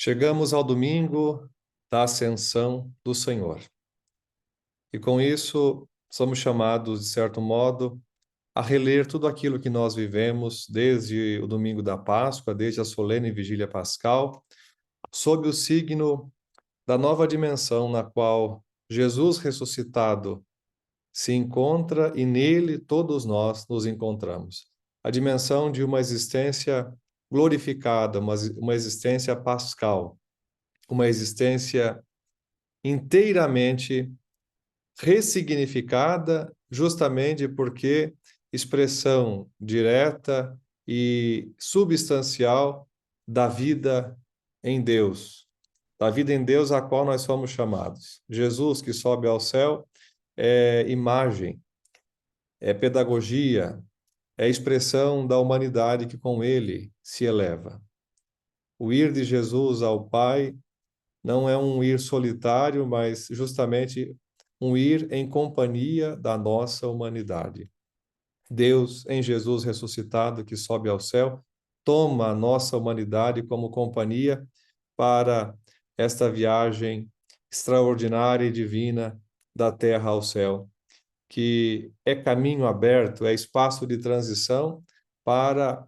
Chegamos ao domingo da Ascensão do Senhor. E com isso, somos chamados, de certo modo, a reler tudo aquilo que nós vivemos desde o domingo da Páscoa, desde a solene vigília pascal, sob o signo da nova dimensão na qual Jesus ressuscitado se encontra e nele todos nós nos encontramos. A dimensão de uma existência glorificada, uma existência pascal, uma existência inteiramente ressignificada, justamente porque expressão direta e substancial da vida em Deus, da vida em Deus a qual nós somos chamados. Jesus que sobe ao céu é imagem, é pedagogia, é expressão da humanidade que com ele se eleva. O ir de Jesus ao Pai não é um ir solitário, mas justamente um ir em companhia da nossa humanidade. Deus, em Jesus ressuscitado, que sobe ao céu, toma a nossa humanidade como companhia para esta viagem extraordinária e divina da terra ao céu, que é caminho aberto, é espaço de transição para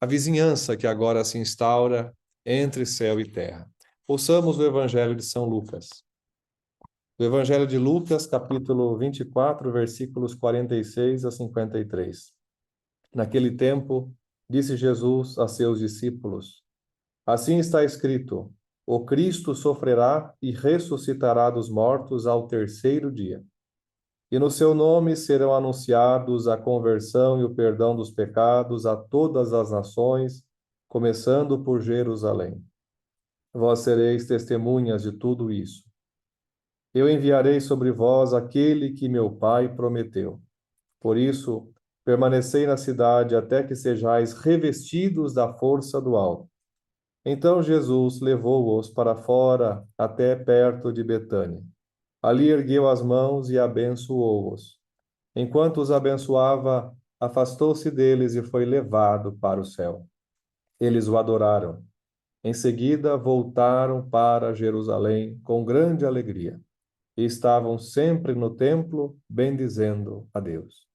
a vizinhança que agora se instaura entre céu e terra. Ouçamos o Evangelho de São Lucas. O Evangelho de Lucas, capítulo 24, versículos 46 a 53. Naquele tempo, disse Jesus a seus discípulos: Assim está escrito: o Cristo sofrerá e ressuscitará dos mortos ao terceiro dia. E no seu nome serão anunciados a conversão e o perdão dos pecados a todas as nações, começando por Jerusalém. Vós sereis testemunhas de tudo isso. Eu enviarei sobre vós aquele que meu Pai prometeu. Por isso, permanecei na cidade até que sejais revestidos da força do alto. Então Jesus levou-os para fora até perto de Betânia. Ali ergueu as mãos e abençoou-os. Enquanto os abençoava, afastou-se deles e foi levado para o céu. Eles o adoraram. Em seguida, voltaram para Jerusalém com grande alegria e estavam sempre no templo, bendizendo a Deus.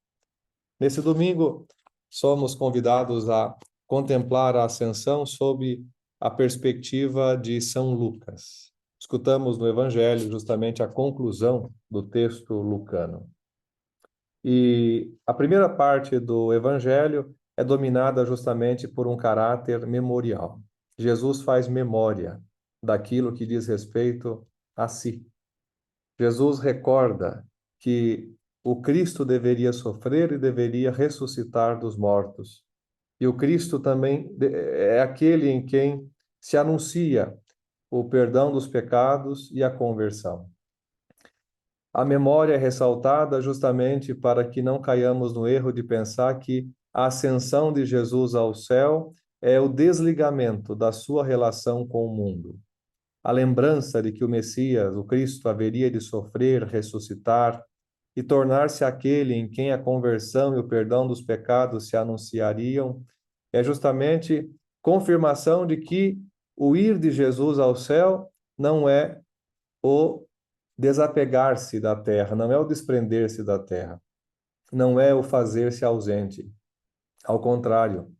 Nesse domingo, somos convidados a contemplar a ascensão sob a perspectiva de São Lucas. Escutamos no Evangelho justamente a conclusão do texto lucano. E a primeira parte do Evangelho é dominada justamente por um caráter memorial. Jesus faz memória daquilo que diz respeito a si. Jesus recorda que o Cristo deveria sofrer e deveria ressuscitar dos mortos. E o Cristo também é aquele em quem se anuncia o perdão dos pecados e a conversão. A memória é ressaltada justamente para que não caiamos no erro de pensar que a ascensão de Jesus ao céu é o desligamento da sua relação com o mundo. A lembrança de que o Messias, o Cristo, haveria de sofrer, ressuscitar e tornar-se aquele em quem a conversão e o perdão dos pecados se anunciariam, é justamente confirmação de que o ir de Jesus ao céu não é o desapegar-se da terra, não é o desprender-se da terra, não é o fazer-se ausente. Ao contrário,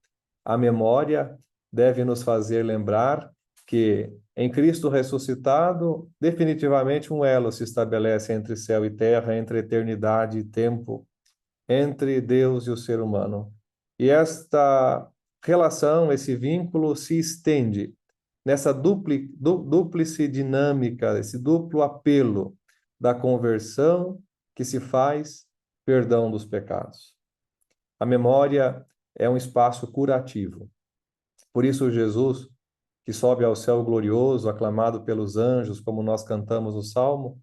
a memória deve nos fazer lembrar que em Cristo ressuscitado, definitivamente um elo se estabelece entre céu e terra, entre eternidade e tempo, entre Deus e o ser humano. E esta relação, esse vínculo se estende nessa dúplice dinâmica, esse duplo apelo da conversão que se faz perdão dos pecados. A memória é um espaço curativo. Por isso, Jesus, que sobe ao céu glorioso, aclamado pelos anjos, como nós cantamos no Salmo,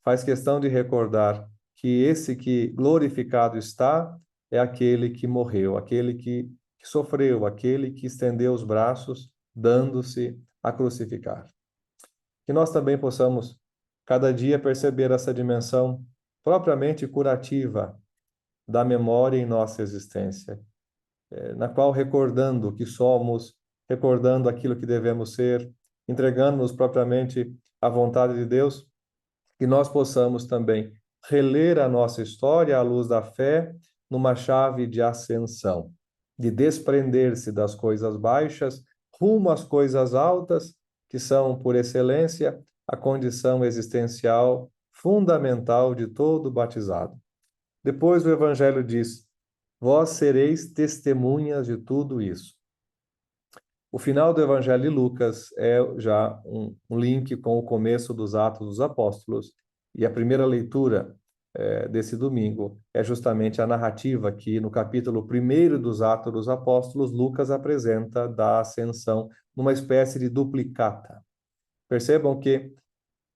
faz questão de recordar que esse que glorificado está é aquele que morreu, aquele que sofreu, aquele que estendeu os braços dando-se a crucificar. Que nós também possamos, cada dia, perceber essa dimensão propriamente curativa da memória em nossa existência, na qual, recordando o que somos, recordando aquilo que devemos ser, entregando-nos propriamente à vontade de Deus, que nós possamos também reler a nossa história à luz da fé, numa chave de ascensão, de desprender-se das coisas baixas, rumo às coisas altas, que são, por excelência, a condição existencial fundamental de todo batizado. Depois o Evangelho diz: vós sereis testemunhas de tudo isso. O final do Evangelho de Lucas é já um link com o começo dos Atos dos Apóstolos, e a primeira leitura desse domingo é justamente a narrativa que, no capítulo 1 dos Atos dos Apóstolos, Lucas apresenta da ascensão, numa espécie de duplicata. Percebam que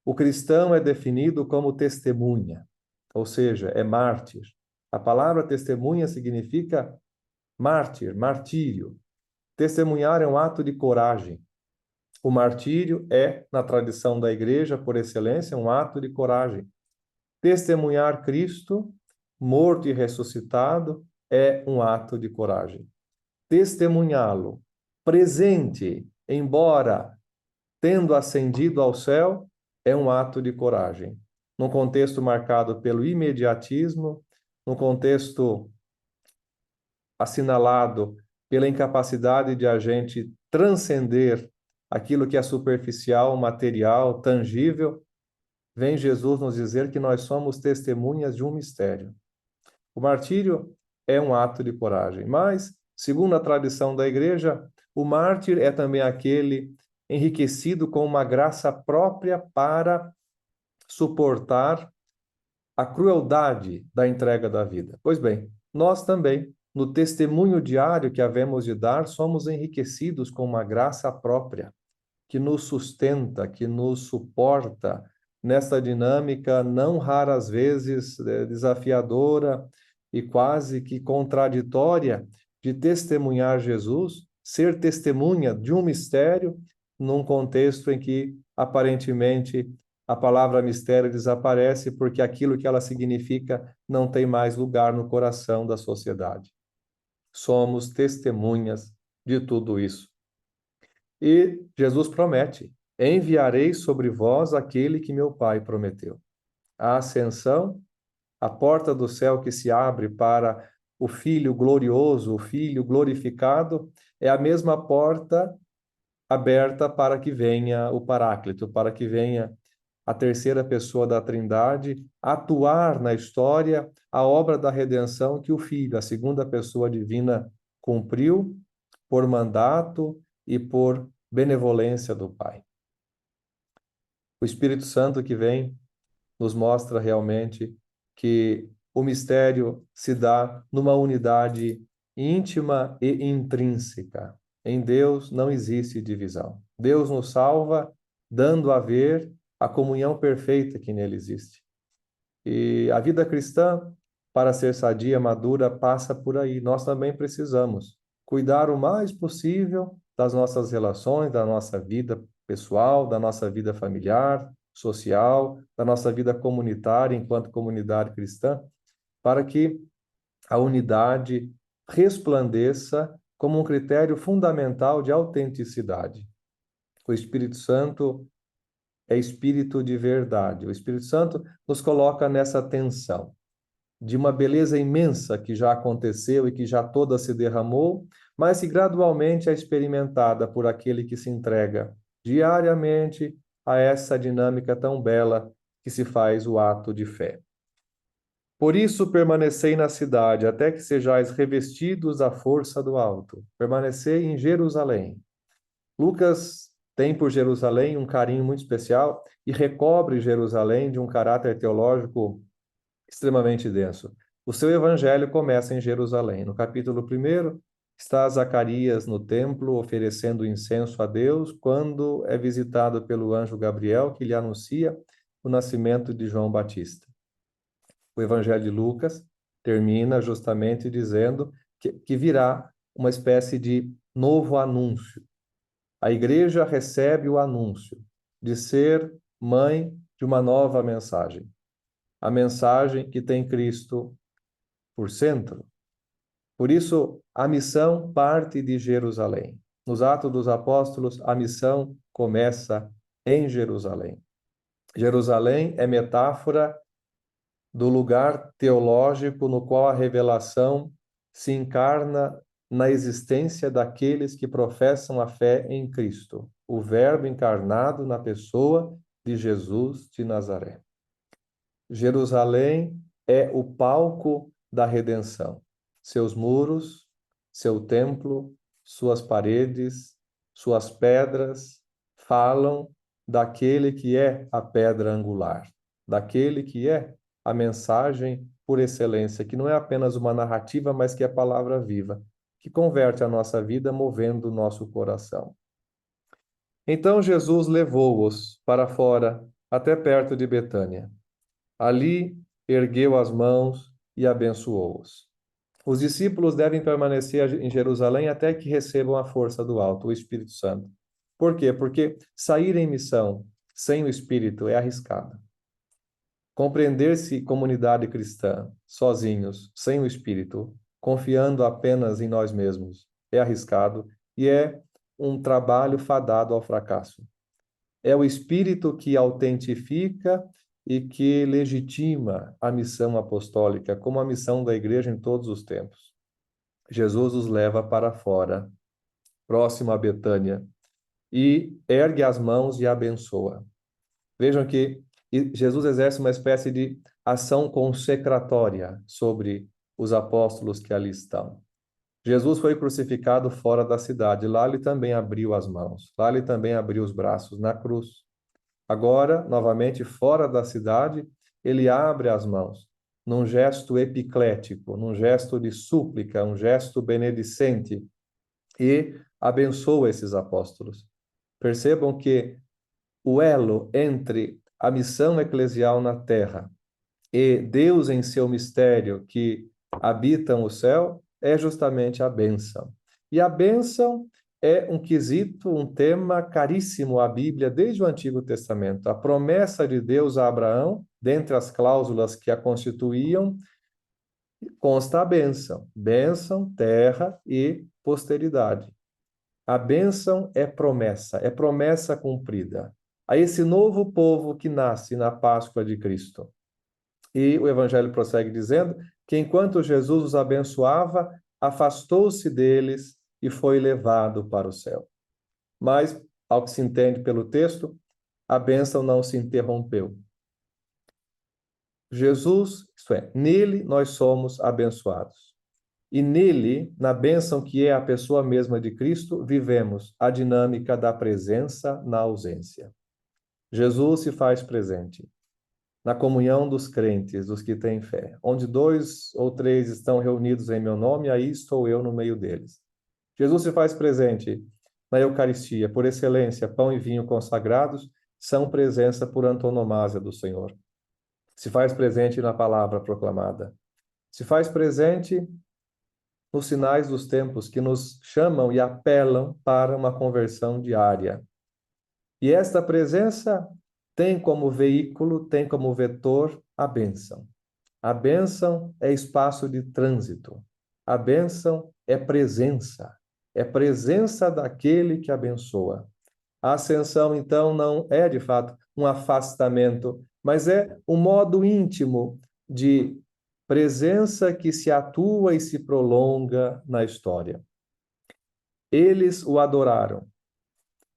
o cristão é definido como testemunha, ou seja, é mártir. A palavra testemunha significa mártir, martírio. Testemunhar é um ato de coragem. O martírio é, na tradição da igreja, por excelência, um ato de coragem. Testemunhar Cristo, morto e ressuscitado, é um ato de coragem. Testemunhá-lo presente, embora tendo ascendido ao céu, é um ato de coragem. Num contexto marcado pelo imediatismo, num contexto assinalado pela incapacidade de a gente transcender aquilo que é superficial, material, tangível, vem Jesus nos dizer que nós somos testemunhas de um mistério. O martírio é um ato de coragem, mas, segundo a tradição da igreja, o mártir é também aquele enriquecido com uma graça própria para suportar a crueldade da entrega da vida. Pois bem, nós também, no testemunho diário que havemos de dar, somos enriquecidos com uma graça própria que nos sustenta, que nos suporta nesta dinâmica não raras vezes desafiadora e quase que contraditória de testemunhar Jesus, ser testemunha de um mistério num contexto em que aparentemente a palavra mistério desaparece porque aquilo que ela significa não tem mais lugar no coração da sociedade. Somos testemunhas de tudo isso. E Jesus promete: enviarei sobre vós aquele que meu Pai prometeu. A ascensão, a porta do céu que se abre para o Filho glorioso, o Filho glorificado, é a mesma porta aberta para que venha o Paráclito, para que venha a terceira pessoa da Trindade atuar na história a obra da redenção que o Filho, a segunda pessoa divina, cumpriu por mandato e por benevolência do Pai. O Espírito Santo que vem nos mostra realmente que o mistério se dá numa unidade íntima e intrínseca. Em Deus não existe divisão. Deus nos salva, dando a ver a comunhão perfeita que nele existe. E a vida cristã, para ser sadia, madura, passa por aí. Nós também precisamos cuidar o mais possível das nossas relações, da nossa vida pessoal, da nossa vida familiar, social, da nossa vida comunitária enquanto comunidade cristã, para que a unidade resplandeça como um critério fundamental de autenticidade. O Espírito Santo é espírito de verdade. O Espírito Santo nos coloca nessa tensão de uma beleza imensa que já aconteceu e que já toda se derramou, mas que gradualmente é experimentada por aquele que se entrega diariamente a essa dinâmica tão bela que se faz o ato de fé. Por isso permanecei na cidade, até que sejais revestidos da força do alto. Permanecei em Jerusalém. Lucas tem por Jerusalém um carinho muito especial e recobre Jerusalém de um caráter teológico extremamente denso. O seu evangelho começa em Jerusalém. No capítulo 1, está Zacarias no templo oferecendo incenso a Deus quando é visitado pelo anjo Gabriel, que lhe anuncia o nascimento de João Batista. O evangelho de Lucas termina justamente dizendo que virá uma espécie de novo anúncio. A igreja recebe o anúncio de ser mãe de uma nova mensagem. A mensagem que tem Cristo por centro. Por isso, a missão parte de Jerusalém. Nos Atos dos Apóstolos, a missão começa em Jerusalém. Jerusalém é metáfora do lugar teológico no qual a revelação se encarna na existência daqueles que professam a fé em Cristo, o Verbo encarnado na pessoa de Jesus de Nazaré. Jerusalém é o palco da redenção. Seus muros, seu templo, suas paredes, suas pedras falam daquele que é a pedra angular, daquele que é a mensagem por excelência, que não é apenas uma narrativa, mas que é palavra viva, que converte a nossa vida movendo o nosso coração. Então Jesus levou-os para fora, até perto de Betânia. Ali ergueu as mãos e abençoou-os. Os discípulos devem permanecer em Jerusalém até que recebam a força do alto, o Espírito Santo. Por quê? Porque sair em missão sem o Espírito é arriscado. Compreender-se comunidade cristã sozinhos, sem o Espírito, confiando apenas em nós mesmos, é arriscado e é um trabalho fadado ao fracasso. É o Espírito que autentifica e que legitima a missão apostólica como a missão da igreja em todos os tempos. Jesus os leva para fora, próximo a Betânia, e ergue as mãos e abençoa. Vejam que Jesus exerce uma espécie de ação consecratória sobre os apóstolos que ali estão. Jesus foi crucificado fora da cidade. Lá ele também abriu as mãos. Lá ele também abriu os braços na cruz. Agora, novamente, fora da cidade, ele abre as mãos, num gesto epiclético, num gesto de súplica, um gesto benedicente, e abençoa esses apóstolos. Percebam que o elo entre a missão eclesial na terra e Deus em seu mistério que habitam o céu é justamente a bênção. E a bênção é um quesito, um tema caríssimo à Bíblia desde o Antigo Testamento. A promessa de Deus a Abraão, dentre as cláusulas que a constituíam, consta a bênção. Bênção, terra e posteridade. A bênção é promessa cumprida. A esse novo povo que nasce na Páscoa de Cristo. E o Evangelho prossegue dizendo que enquanto Jesus os abençoava, afastou-se deles e foi levado para o céu. Mas, ao que se entende pelo texto, a bênção não se interrompeu. Jesus, isto é, nele nós somos abençoados. E nele, na bênção que é a pessoa mesma de Cristo, vivemos a dinâmica da presença na ausência. Jesus se faz presente na comunhão dos crentes, dos que têm fé. Onde 2 ou 3 estão reunidos em meu nome, aí estou eu no meio deles. Jesus se faz presente na Eucaristia, por excelência, pão e vinho consagrados são presença por antonomásia do Senhor. Se faz presente na palavra proclamada. Se faz presente nos sinais dos tempos que nos chamam e apelam para uma conversão diária. E esta presença tem como veículo, tem como vetor a bênção. A bênção é espaço de trânsito. A bênção é presença daquele que abençoa. A ascensão, então, não é, de fato, um afastamento, mas é um modo íntimo de presença que se atua e se prolonga na história. Eles o adoraram.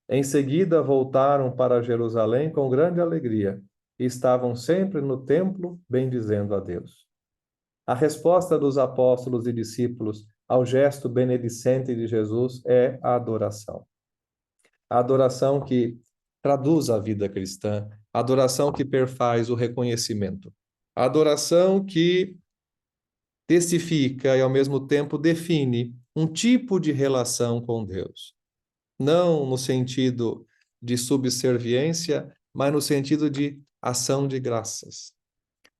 Em seguida, voltaram para Jerusalém com grande alegria e estavam sempre no templo bendizendo a Deus. A resposta dos apóstolos e discípulos ao gesto benedicente de Jesus é a adoração. A adoração que traduz a vida cristã, a adoração que perfaz o reconhecimento, a adoração que testifica e, ao mesmo tempo, define um tipo de relação com Deus. Não no sentido de subserviência, mas no sentido de ação de graças.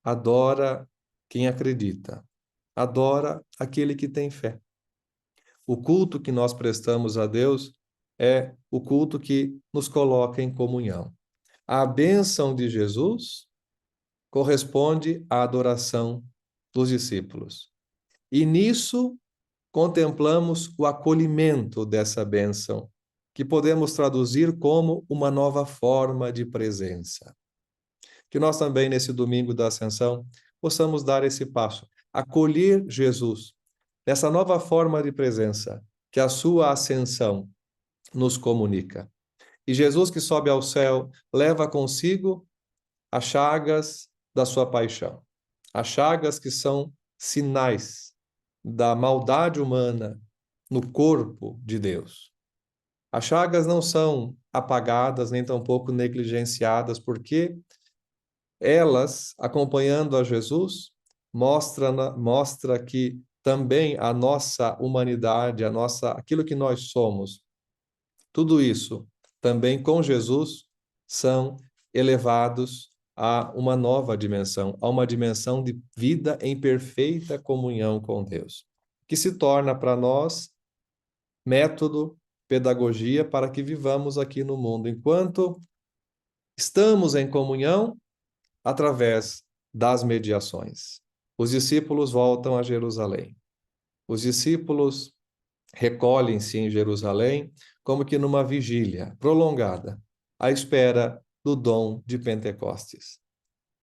Adora quem acredita. Adora aquele que tem fé. O culto que nós prestamos a Deus é o culto que nos coloca em comunhão. A bênção de Jesus corresponde à adoração dos discípulos. E nisso contemplamos o acolhimento dessa bênção, que podemos traduzir como uma nova forma de presença. Que nós também, nesse domingo da Ascensão, possamos dar esse passo, acolher Jesus, nessa nova forma de presença que a sua ascensão nos comunica. E Jesus que sobe ao céu leva consigo as chagas da sua paixão, as chagas que são sinais da maldade humana no corpo de Deus. As chagas não são apagadas nem tampouco negligenciadas, porque elas, acompanhando a Jesus, mostra que também a nossa humanidade, aquilo que nós somos, tudo isso também com Jesus são elevados a uma nova dimensão, a uma dimensão de vida em perfeita comunhão com Deus, que se torna para nós método, pedagogia para que vivamos aqui no mundo, enquanto estamos em comunhão através das mediações. Os discípulos voltam a Jerusalém. Os discípulos recolhem-se em Jerusalém como que numa vigília prolongada, à espera do dom de Pentecostes.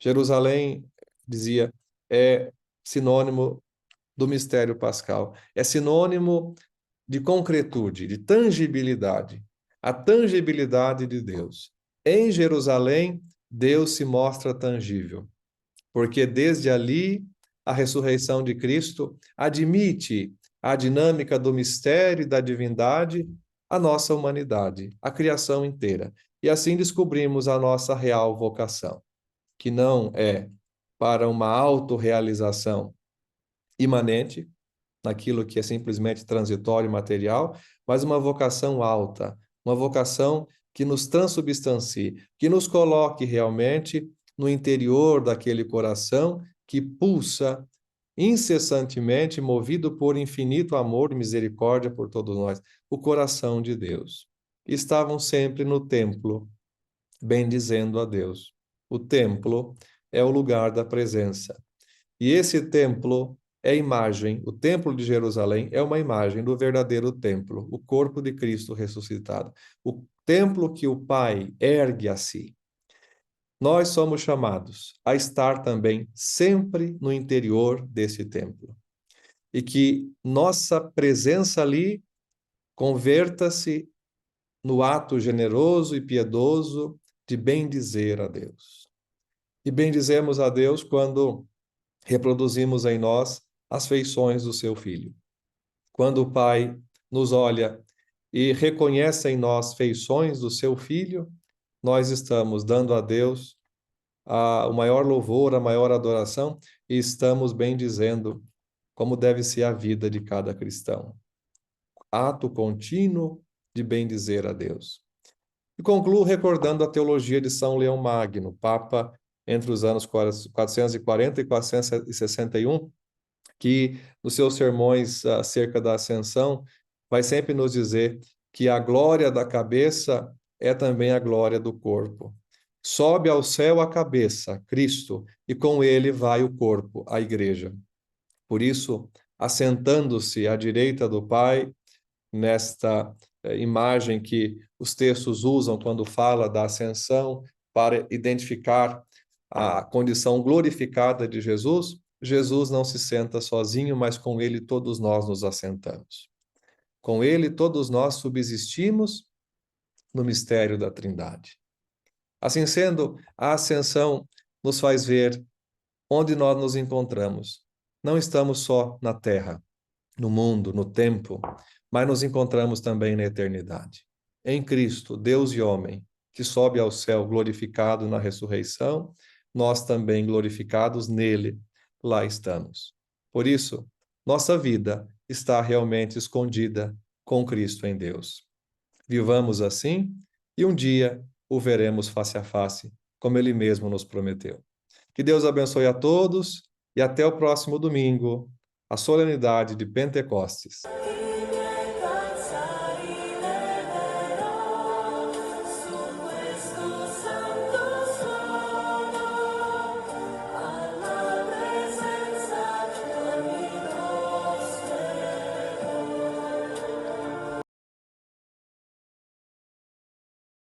Jerusalém, dizia, é sinônimo do mistério pascal, é sinônimo de concretude, de tangibilidade, a tangibilidade de Deus. Em Jerusalém, Deus se mostra tangível, porque desde ali a ressurreição de Cristo admite a dinâmica do mistério e da divindade à nossa humanidade, à criação inteira. E assim descobrimos a nossa real vocação, que não é para uma autorrealização imanente, naquilo que é simplesmente transitório e material, mas uma vocação alta, uma vocação que nos transubstancie, que nos coloque realmente no interior daquele coração que pulsa incessantemente, movido por infinito amor e misericórdia por todos nós, o coração de Deus. Estavam sempre no templo, bendizendo a Deus. O templo é o lugar da presença. E esse templo é imagem, o templo de Jerusalém é uma imagem do verdadeiro templo, o corpo de Cristo ressuscitado. O templo que o Pai ergue a si. Nós somos chamados a estar também sempre no interior desse templo. E que nossa presença ali converta-se no ato generoso e piedoso de bendizer a Deus. E bendizemos a Deus quando reproduzimos em nós as feições do seu Filho. Quando o Pai nos olha e reconhece em nós feições do seu Filho, nós estamos dando a Deus o maior louvor, a maior adoração, e estamos bendizendo como deve ser a vida de cada cristão. Ato contínuo de bendizer a Deus. E concluo recordando a teologia de São Leão Magno, Papa entre os anos 440 e 461, que nos seus sermões acerca da ascensão vai sempre nos dizer que a glória da cabeça é também a glória do corpo. Sobe ao céu a cabeça, Cristo, e com ele vai o corpo, a igreja. Por isso, assentando-se à direita do Pai, nesta imagem que os textos usam quando fala da ascensão para identificar a condição glorificada de Jesus, Jesus não se senta sozinho, mas com ele todos nós nos assentamos. Com ele todos nós subsistimos no mistério da Trindade. Assim sendo, a ascensão nos faz ver onde nós nos encontramos. Não estamos só na terra, no mundo, no tempo, mas nos encontramos também na eternidade. Em Cristo, Deus e homem, que sobe ao céu glorificado na ressurreição, nós também glorificados nele, lá estamos. Por isso, nossa vida está realmente escondida com Cristo em Deus. Vivamos assim e um dia o veremos face a face, como ele mesmo nos prometeu. Que Deus abençoe a todos e até o próximo domingo, a solenidade de Pentecostes.